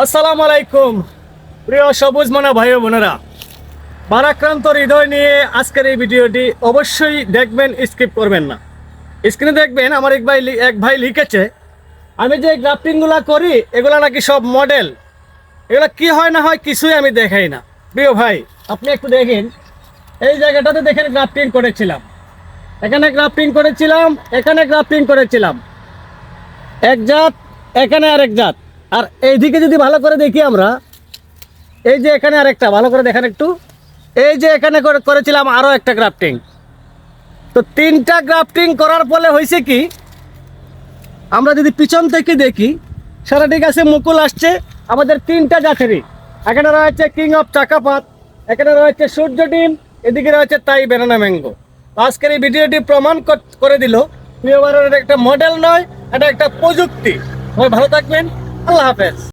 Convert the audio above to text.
আসসালামু আলাইকুম প্রিয় সবুজ মনা ভাই ও বোনেরা, ভারাক্রান্ত হৃদয় নিয়ে আজকের এই ভিডিওটি অবশ্যই দেখবেন, স্কিপ করবেন না। স্ক্রিনে দেখবেন আমার এক ভাই লিখেছে, আমি যে গ্রাফটিংগুলো করি এগুলো নাকি সব মডেল, এগুলো কি হয় না হয় কিছুই আমি দেখাই না। প্রিয় ভাই, আপনি একটু দেখেন, এই জায়গাটাতে দেখেন গ্রাফটিং করেছিলাম, এখানে গ্রাফটিং করেছিলাম, এখানে গ্রাফটিং করেছিলাম, এক জাত, এখানে আরেক জাত। আর এইদিকে যদি ভালো করে দেখি আমরা, এই যে এখানে আরেকটা, ভালো করে দেখেন একটু, এই যে এখানে করেছিলাম আরও একটা গ্রাফটিং। তো তিনটা গ্রাফটিং করার ফলে হয়েছে কি, আমরা যদি পিছন থেকে দেখি, সারাটি গাছে মুকুল আসছে আমাদের তিনটা জাতেরই। এখানে রয়েছে কিং অফ চাকাপাত, এখানে রয়েছে সূর্য ডিম, এদিকে রয়েছে তাই ব্যানানা ম্যাঙ্গো। আজকের এই ভিডিওটি প্রমাণ করে দিল প্রিয়বারের একটা মডেল নয়, এটা একটা প্রযুক্তি। সবাই ভালো থাকবেন, আল্লাহ হাফেজ।